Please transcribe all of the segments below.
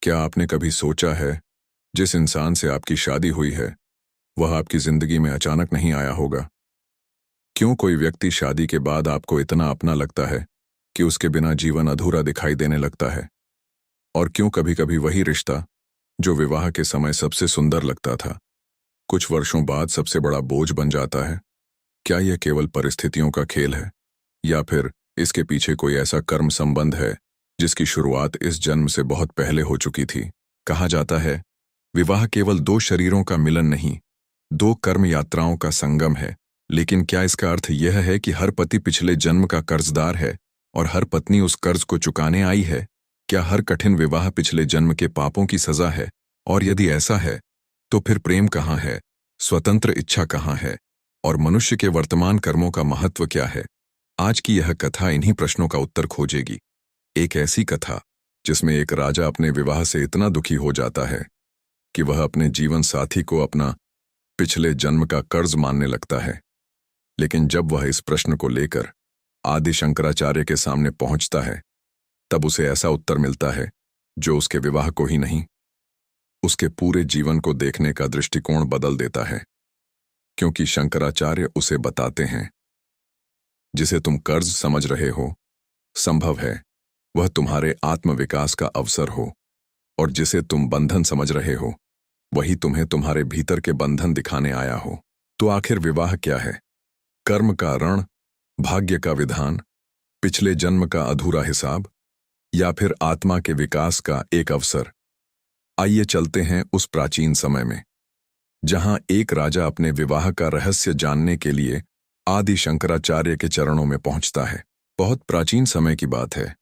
क्या आपने कभी सोचा है, जिस इंसान से आपकी शादी हुई है वह आपकी जिंदगी में अचानक नहीं आया होगा? क्यों कोई व्यक्ति शादी के बाद आपको इतना अपना लगता है कि उसके बिना जीवन अधूरा दिखाई देने लगता है? और क्यों कभी कभी वही रिश्ता जो विवाह के समय सबसे सुंदर लगता था कुछ वर्षों बाद सबसे बड़ा बोझ बन जाता है? क्या यह केवल परिस्थितियों का खेल है, या फिर इसके पीछे कोई ऐसा कर्म संबंध है जिसकी शुरुआत इस जन्म से बहुत पहले हो चुकी थी? कहा जाता है, विवाह केवल दो शरीरों का मिलन नहीं, दो कर्म यात्राओं का संगम है। लेकिन क्या इसका अर्थ यह है कि हर पति पिछले जन्म का कर्जदार है और हर पत्नी उस कर्ज को चुकाने आई है? क्या हर कठिन विवाह पिछले जन्म के पापों की सजा है? और यदि ऐसा है, तो फिर प्रेम कहाँ है, स्वतंत्र इच्छा कहाँ है, और मनुष्य के वर्तमान कर्मों का महत्व क्या है? आज की यह कथा इन्हीं प्रश्नों का उत्तर खोजेगी। एक ऐसी कथा जिसमें एक राजा अपने विवाह से इतना दुखी हो जाता है कि वह अपने जीवन साथी को अपना पिछले जन्म का कर्ज मानने लगता है। लेकिन जब वह इस प्रश्न को लेकर आदि शंकराचार्य के सामने पहुंचता है, तब उसे ऐसा उत्तर मिलता है जो उसके विवाह को ही नहीं, उसके पूरे जीवन को देखने का दृष्टिकोण बदल देता है। क्योंकि शंकराचार्य उसे बताते हैं, जिसे तुम कर्ज समझ रहे हो, संभव है वह तुम्हारे आत्मविकास का अवसर हो, और जिसे तुम बंधन समझ रहे हो, वही तुम्हें तुम्हारे भीतर के बंधन दिखाने आया हो। तो आखिर विवाह क्या है? कर्म का ऋण, भाग्य का विधान, पिछले जन्म का अधूरा हिसाब, या फिर आत्मा के विकास का एक अवसर? आइए चलते हैं उस प्राचीन समय में, जहां एक राजा अपने विवाह का रहस्य जानने के लिए आदि शंकराचार्य के चरणों में पहुंचता है। बहुत प्राचीन समय की बात है।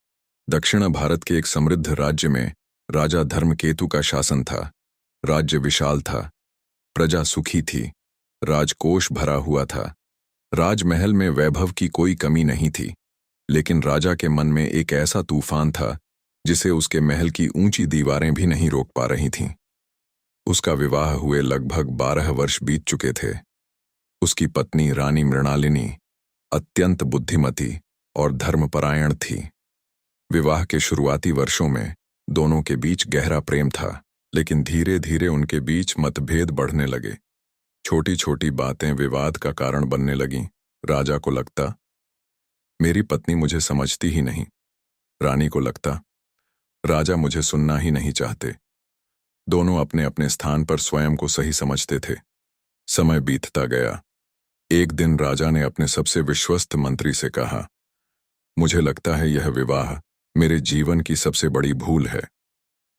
दक्षिण भारत के एक समृद्ध राज्य में राजा धर्मकेतु का शासन था। राज्य विशाल था, प्रजा सुखी थी, राजकोष भरा हुआ था, राजमहल में वैभव की कोई कमी नहीं थी। लेकिन राजा के मन में एक ऐसा तूफान था जिसे उसके महल की ऊंची दीवारें भी नहीं रोक पा रही थीं। उसका विवाह हुए लगभग 12 वर्ष बीत चुके थे। उसकी पत्नी रानी मृणालिनी अत्यंत बुद्धिमती और धर्मपरायण थी। विवाह के शुरुआती वर्षों में दोनों के बीच गहरा प्रेम था, लेकिन धीरे धीरे उनके बीच मतभेद बढ़ने लगे। छोटी छोटी बातें विवाद का कारण बनने लगीं। राजा को लगता, मेरी पत्नी मुझे समझती ही नहीं। रानी को लगता, राजा मुझे सुनना ही नहीं चाहते। दोनों अपने अपने स्थान पर स्वयं को सही समझते थे। समय बीतता गया। एक दिन राजा ने अपने सबसे विश्वस्त मंत्री से कहा, मुझे लगता है यह विवाह मेरे जीवन की सबसे बड़ी भूल है।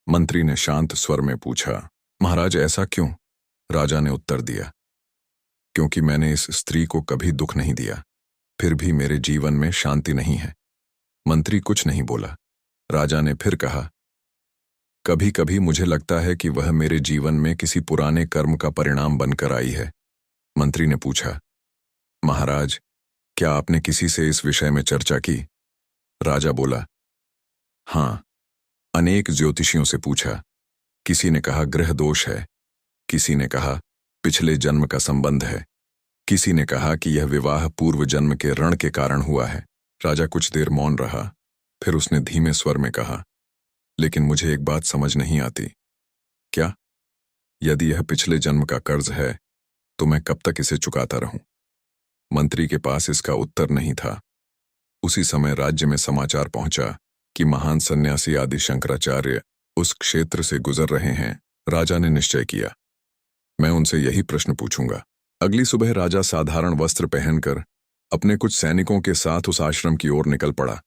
मंत्री ने शांत स्वर में पूछा, महाराज ऐसा क्यों? राजा ने उत्तर दिया, क्योंकि मैंने इस स्त्री को कभी दुख नहीं दिया, फिर भी मेरे जीवन में शांति नहीं है। मंत्री कुछ नहीं बोला। राजा ने फिर कहा, कभी कभी मुझे लगता है कि वह मेरे जीवन में किसी पुराने कर्म का परिणाम बनकर आई है। मंत्री ने पूछा, महाराज, क्या आपने किसी से इस विषय में चर्चा की? राजा बोला, हाँ, अनेक ज्योतिषियों से पूछा। किसी ने कहा ग्रह दोष है, किसी ने कहा पिछले जन्म का संबंध है, किसी ने कहा कि यह विवाह पूर्व जन्म के ऋण के कारण हुआ है। राजा कुछ देर मौन रहा, फिर उसने धीमे स्वर में कहा, लेकिन मुझे एक बात समझ नहीं आती। क्या? यदि यह पिछले जन्म का कर्ज है, तो मैं कब तक इसे चुकाता रहूं? मंत्री के पास इसका उत्तर नहीं था। उसी समय राज्य में समाचार पहुंचा कि महान सन्यासी आदि शंकराचार्य उस क्षेत्र से गुजर रहे हैं। राजा ने निश्चय किया, मैं उनसे यही प्रश्न पूछूंगा। अगली सुबह राजा साधारण वस्त्र पहनकर अपने कुछ सैनिकों के साथ उस आश्रम की ओर निकल पड़ा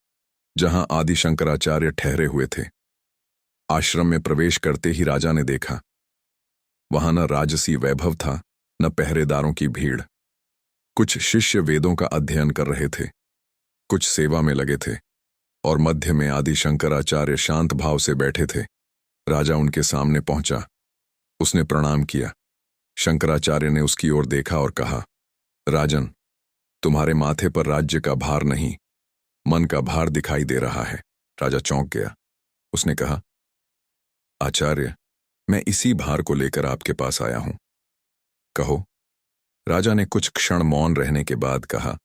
जहां आदि शंकराचार्य ठहरे हुए थे। आश्रम में प्रवेश करते ही राजा ने देखा, वहां न राजसी वैभव था, न पहरेदारों की भीड़। कुछ शिष्य वेदों का अध्ययन कर रहे थे, कुछ सेवा में लगे थे, और मध्य में आदि शंकराचार्य शांत भाव से बैठे थे। राजा उनके सामने पहुंचा। उसने प्रणाम किया। शंकराचार्य ने उसकी ओर देखा और कहा, राजन, तुम्हारे माथे पर राज्य का भार नहीं, मन का भार दिखाई दे रहा है। राजा चौंक गया। उसने कहा, आचार्य, मैं इसी भार को लेकर आपके पास आया हूं। कहो। राजा ने कुछ क्षण मौन रहने के बाद कहा,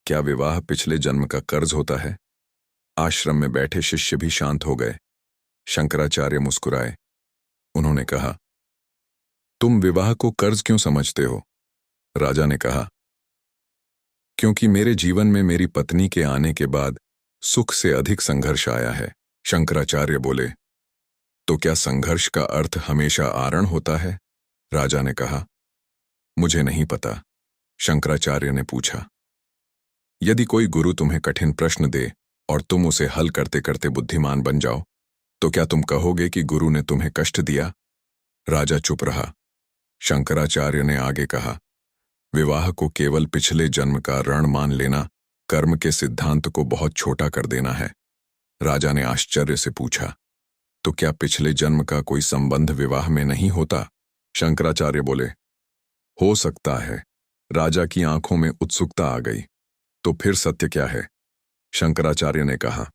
क्या विवाह पिछले जन्म का कर्ज होता है? आश्रम में बैठे शिष्य भी शांत हो गए। शंकराचार्य मुस्कुराए। उन्होंने कहा, तुम विवाह को कर्ज क्यों समझते हो? राजा ने कहा, क्योंकि मेरे जीवन में मेरी पत्नी के आने के बाद सुख से अधिक संघर्ष आया है। शंकराचार्य बोले, तो क्या संघर्ष का अर्थ हमेशा आरण होता है? राजा ने कहा, मुझे नहीं पता। शंकराचार्य ने पूछा, यदि कोई गुरु तुम्हें कठिन प्रश्न दे और तुम उसे हल करते करते बुद्धिमान बन जाओ, तो क्या तुम कहोगे कि गुरु ने तुम्हें कष्ट दिया? राजा चुप रहा। शंकराचार्य ने आगे कहा, विवाह को केवल पिछले जन्म का ऋण मान लेना कर्म के सिद्धांत को बहुत छोटा कर देना है। राजा ने आश्चर्य से पूछा, तो क्या पिछले जन्म का कोई संबंध विवाह में नहीं होता? शंकराचार्य बोले, हो सकता है। राजा की आंखों में उत्सुकता आ गई। तो फिर सत्य क्या है? शंकराचार्य ने कहा,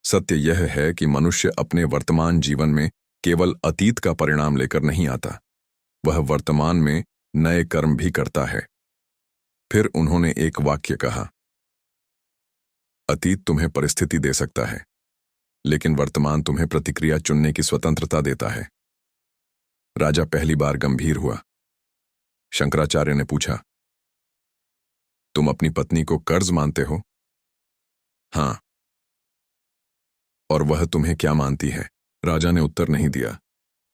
सत्य यह है कि मनुष्य अपने वर्तमान जीवन में केवल अतीत का परिणाम लेकर नहीं आता, वह वर्तमान में नए कर्म भी करता है। फिर उन्होंने एक वाक्य कहा, अतीत तुम्हें परिस्थिति दे सकता है, लेकिन वर्तमान तुम्हें प्रतिक्रिया चुनने की स्वतंत्रता देता है। राजा पहली बार गंभीर हुआ। शंकराचार्य ने पूछा, तुम अपनी पत्नी को कर्ज मानते हो? हाँ। और वह तुम्हें क्या मानती है? राजा ने उत्तर नहीं दिया।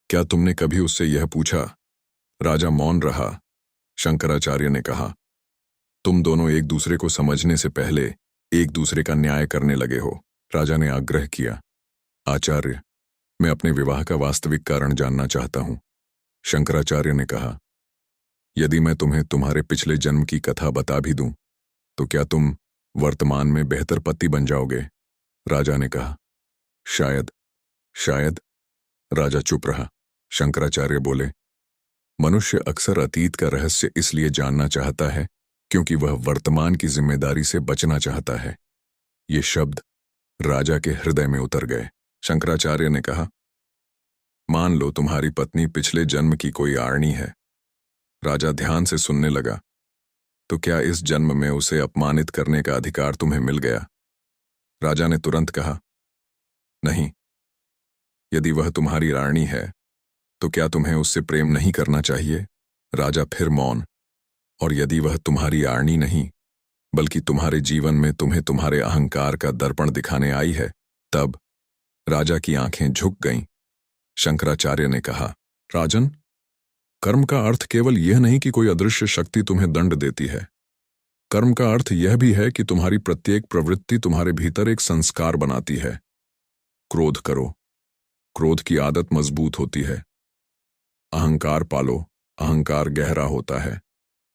क्या तुमने कभी उससे यह पूछा? राजा मौन रहा। शंकराचार्य ने कहा, तुम दोनों एक दूसरे को समझने से पहले एक दूसरे का न्याय करने लगे हो। राजा ने आग्रह किया, आचार्य, मैं अपने विवाह का वास्तविक कारण जानना चाहता हूं। शंकराचार्य ने कहा, यदि मैं तुम्हें तुम्हारे पिछले जन्म की कथा बता भी दूं, तो क्या तुम वर्तमान में बेहतर पति बन जाओगे? राजा ने कहा, शायद। शायद। राजा चुप रहा। शंकराचार्य बोले, मनुष्य अक्सर अतीत का रहस्य इसलिए जानना चाहता है क्योंकि वह वर्तमान की जिम्मेदारी से बचना चाहता है। ये शब्द राजा के हृदय में उतर गए। शंकराचार्य ने कहा, मान लो तुम्हारी पत्नी पिछले जन्म की कोई आरणी है। राजा ध्यान से सुनने लगा। तो क्या इस जन्म में उसे अपमानित करने का अधिकार तुम्हें मिल गया? राजा ने तुरंत कहा, नहीं। यदि वह तुम्हारी रानी है, तो क्या तुम्हें उससे प्रेम नहीं करना चाहिए? राजा फिर मौन। और यदि वह तुम्हारी आरनी नहीं, बल्कि तुम्हारे जीवन में तुम्हें तुम्हारे अहंकार का दर्पण दिखाने आई है, तब? राजा की आंखें झुक गईं। शंकराचार्य ने कहा, राजन, कर्म का अर्थ केवल यह नहीं कि कोई अदृश्य शक्ति तुम्हें दंड देती है। कर्म का अर्थ यह भी है कि तुम्हारी प्रत्येक प्रवृत्ति तुम्हारे भीतर एक संस्कार बनाती है। क्रोध करो, क्रोध की आदत मजबूत होती है। अहंकार पालो, अहंकार गहरा होता है।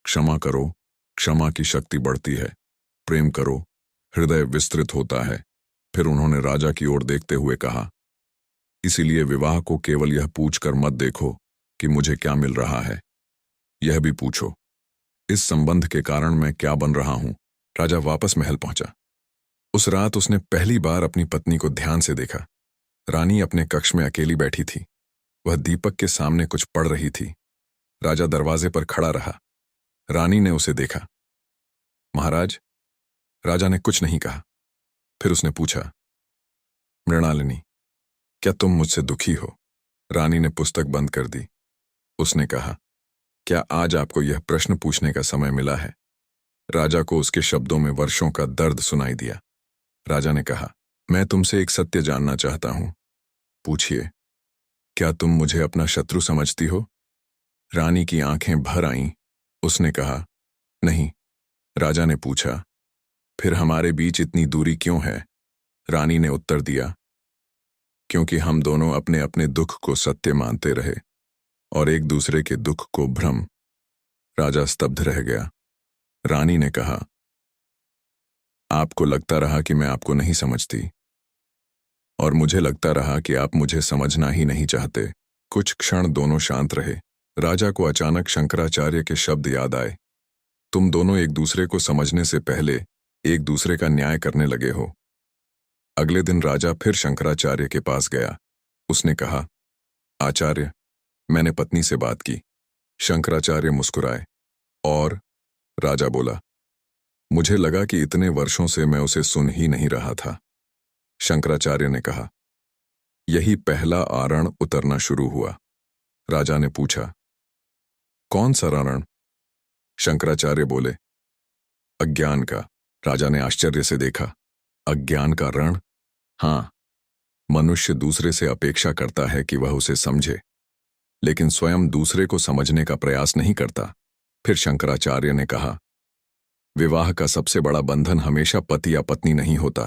क्षमा करो, क्षमा की शक्ति बढ़ती है। प्रेम करो, हृदय विस्तृत होता है। फिर उन्होंने राजा की ओर देखते हुए कहा, इसीलिए विवाह को केवल यह पूछकर मत देखो कि मुझे क्या मिल रहा है, यह भी पूछो, इस संबंध के कारण मैं क्या बन रहा हूं। राजा वापस महल पहुंचा। उस रात उसने पहली बार अपनी पत्नी को ध्यान से देखा। रानी अपने कक्ष में अकेली बैठी थी। वह दीपक के सामने कुछ पढ़ रही थी। राजा दरवाजे पर खड़ा रहा। रानी ने उसे देखा। महाराज? राजा ने कुछ नहीं कहा। फिर उसने पूछा, मृणालिनी, क्या तुम मुझसे दुखी हो? रानी ने पुस्तक बंद कर दी। उसने कहा, क्या आज आपको यह प्रश्न पूछने का समय मिला है? राजा को उसके शब्दों में वर्षों का दर्द सुनाई दिया। राजा ने कहा, मैं तुमसे एक सत्य जानना चाहता हूं। पूछिए। क्या तुम मुझे अपना शत्रु समझती हो? रानी की आंखें भर आईं। उसने कहा, नहीं। राजा ने पूछा, फिर हमारे बीच इतनी दूरी क्यों है? रानी ने उत्तर दिया, क्योंकि हम दोनों अपने अपने दुख को सत्य मानते रहे और एक दूसरे के दुख को भ्रम। राजा स्तब्ध रह गया। रानी ने कहा, आपको लगता रहा कि मैं आपको नहीं समझती, और मुझे लगता रहा कि आप मुझे समझना ही नहीं चाहते। कुछ क्षण दोनों शांत रहे। राजा को अचानक शंकराचार्य के शब्द याद आए, तुम दोनों एक दूसरे को समझने से पहले एक दूसरे का न्याय करने लगे हो। अगले दिन राजा फिर शंकराचार्य के पास गया। उसने कहा, आचार्य, मैंने पत्नी से बात की। शंकराचार्य मुस्कुराए। और? राजा बोला, मुझे लगा कि इतने वर्षों से मैं उसे सुन ही नहीं रहा था। शंकराचार्य ने कहा, यही पहला आरण उतरना शुरू हुआ। राजा ने पूछा, कौन सा रण? शंकराचार्य बोले, अज्ञान का। राजा ने आश्चर्य से देखा, अज्ञान का रण? हाँ, मनुष्य दूसरे से अपेक्षा करता है कि वह उसे समझे, लेकिन स्वयं दूसरे को समझने का प्रयास नहीं करता। फिर शंकराचार्य ने कहा, विवाह का सबसे बड़ा बंधन हमेशा पति या पत्नी नहीं होता।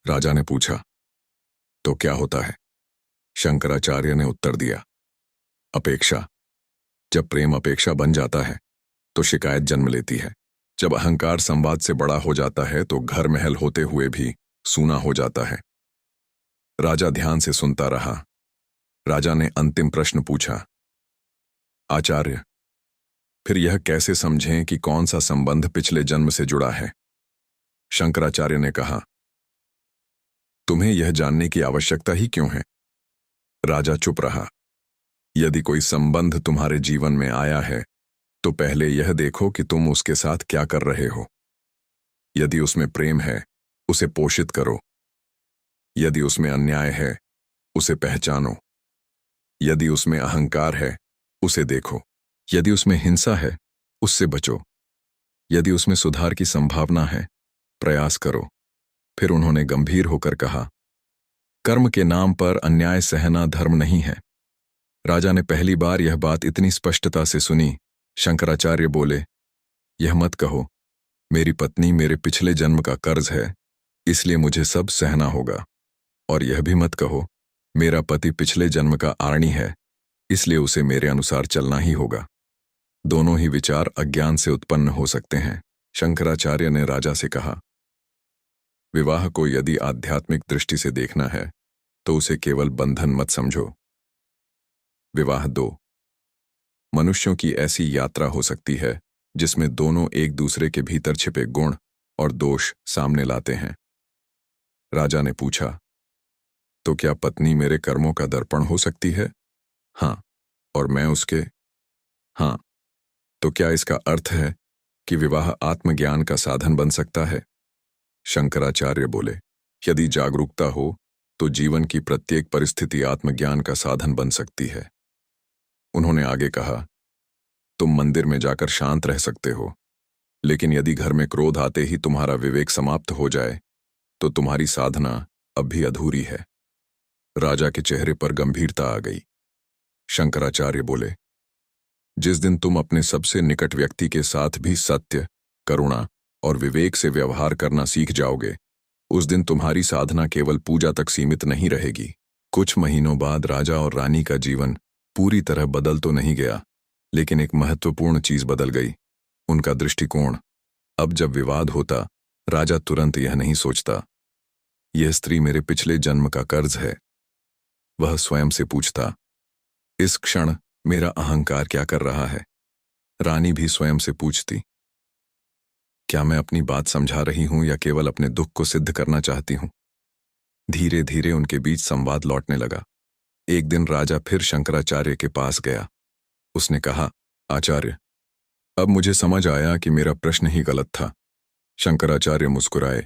राजा ने पूछा, तो क्या होता है? शंकराचार्य ने उत्तर दिया, अपेक्षा। जब प्रेम अपेक्षा बन जाता है तो शिकायत जन्म लेती है। जब अहंकार संवाद से बड़ा हो जाता है तो घर महल होते हुए भी सूना हो जाता है। राजा ध्यान से सुनता रहा। राजा ने अंतिम प्रश्न पूछा, आचार्य, फिर यह कैसे समझें कि कौन सा संबंध पिछले जन्म से जुड़ा है? शंकराचार्य ने कहा, तुम्हें यह जानने की आवश्यकता ही क्यों है? राजा चुप रहा। यदि कोई संबंध तुम्हारे जीवन में आया है तो पहले यह देखो कि तुम उसके साथ क्या कर रहे हो। यदि उसमें प्रेम है, उसे पोषित करो। यदि उसमें अन्याय है, उसे पहचानो। यदि उसमें अहंकार है, उसे देखो। यदि उसमें हिंसा है, उससे बचो। यदि उसमें सुधार की संभावना है, प्रयास करो। फिर उन्होंने गंभीर होकर कहा, कर्म के नाम पर अन्याय सहना धर्म नहीं है। राजा ने पहली बार यह बात इतनी स्पष्टता से सुनी। शंकराचार्य बोले, यह मत कहो, मेरी पत्नी मेरे पिछले जन्म का कर्ज है, इसलिए मुझे सब सहना होगा। और यह भी मत कहो, मेरा पति पिछले जन्म का आरणी है, इसलिए उसे मेरे अनुसार चलना ही होगा। दोनों ही विचार अज्ञान से उत्पन्न हो सकते हैं। शंकराचार्य ने राजा से कहा, विवाह को यदि आध्यात्मिक दृष्टि से देखना है तो उसे केवल बंधन मत समझो। विवाह 2 मनुष्यों की ऐसी यात्रा हो सकती है जिसमें दोनों एक दूसरे के भीतर छिपे गुण और दोष सामने लाते हैं। राजा ने पूछा, तो क्या पत्नी मेरे कर्मों का दर्पण हो सकती है? हाँ। और मैं उसके? हाँ। तो क्या इसका अर्थ है कि विवाह आत्मज्ञान का साधन बन सकता है? शंकराचार्य बोले, यदि जागरूकता हो तो जीवन की प्रत्येक परिस्थिति आत्मज्ञान का साधन बन सकती है। उन्होंने आगे कहा, तुम मंदिर में जाकर शांत रह सकते हो, लेकिन यदि घर में क्रोध आते ही तुम्हारा विवेक समाप्त हो जाए तो तुम्हारी साधना अब भी अधूरी है। राजा के चेहरे पर गंभीरता आ गई। शंकराचार्य बोले, जिस दिन तुम अपने सबसे निकट व्यक्ति के साथ भी सत्य, करुणा और विवेक से व्यवहार करना सीख जाओगे, उस दिन तुम्हारी साधना केवल पूजा तक सीमित नहीं रहेगी। कुछ महीनों बाद राजा और रानी का जीवन पूरी तरह बदल तो नहीं गया, लेकिन एक महत्वपूर्ण चीज बदल गई, उनका दृष्टिकोण। अब जब विवाद होता, राजा तुरंत यह नहीं सोचता, यह स्त्री मेरे पिछले जन्म का कर्ज है। वह स्वयं से पूछता, इस क्षण मेरा अहंकार क्या कर रहा है? रानी भी स्वयं से पूछती, क्या मैं अपनी बात समझा रही हूं या केवल अपने दुख को सिद्ध करना चाहती हूं? धीरे धीरे उनके बीच संवाद लौटने लगा। एक दिन राजा फिर शंकराचार्य के पास गया। उसने कहा, आचार्य, अब मुझे समझ आया कि मेरा प्रश्न ही गलत था। शंकराचार्य मुस्कुराए,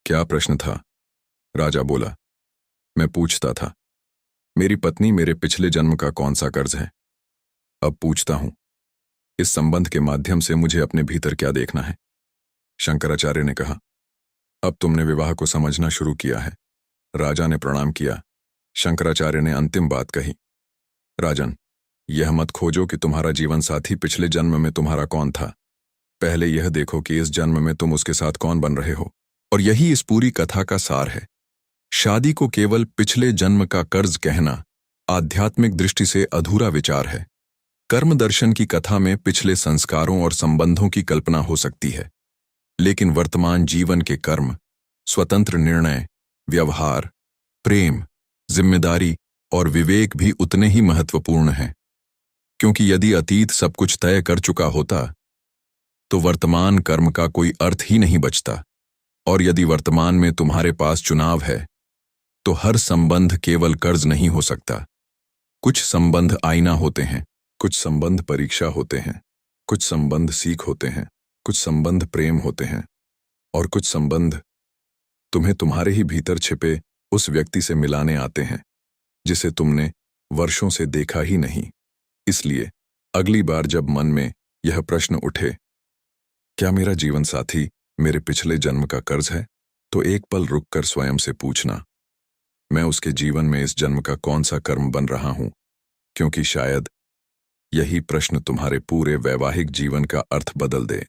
क्या प्रश्न था? राजा बोला, मैं पूछता था, मेरी पत्नी मेरे पिछले जन्म का कौन सा कर्ज है? अब पूछता हूं, इस संबंध के माध्यम से मुझे अपने भीतर क्या देखना है? शंकराचार्य ने कहा, अब तुमने विवाह को समझना शुरू किया है। राजा ने प्रणाम किया। शंकराचार्य ने अंतिम बात कही, राजन, यह मत खोजो कि तुम्हारा जीवन साथी पिछले जन्म में तुम्हारा कौन था। पहले यह देखो कि इस जन्म में तुम उसके साथ कौन बन रहे हो। और यही इस पूरी कथा का सार है। शादी को केवल पिछले जन्म का कर्ज कहना आध्यात्मिक दृष्टि से अधूरा विचार है। कर्म दर्शन की कथा में पिछले संस्कारों और संबंधों की कल्पना हो सकती है, लेकिन वर्तमान जीवन के कर्म, स्वतंत्र निर्णय, व्यवहार, प्रेम, जिम्मेदारी और विवेक भी उतने ही महत्वपूर्ण हैं। क्योंकि यदि अतीत सब कुछ तय कर चुका होता तो वर्तमान कर्म का कोई अर्थ ही नहीं बचता। और यदि वर्तमान में तुम्हारे पास चुनाव है तो हर संबंध केवल कर्ज नहीं हो सकता। कुछ संबंध आईना होते हैं, कुछ संबंध परीक्षा होते हैं, कुछ संबंध सीख होते हैं, कुछ संबंध प्रेम होते हैं, और कुछ संबंध तुम्हें तुम्हारे ही भीतर छिपे उस व्यक्ति से मिलाने आते हैं जिसे तुमने वर्षों से देखा ही नहीं। इसलिए अगली बार जब मन में यह प्रश्न उठे, क्या मेरा जीवन साथी मेरे पिछले जन्म का कर्ज है, तो एक पल रुककर स्वयं से पूछना, मैं उसके जीवन में इस जन्म का कौन सा कर्म बन रहा हूं? क्योंकि शायद यही प्रश्न तुम्हारे पूरे वैवाहिक जीवन का अर्थ बदल दे।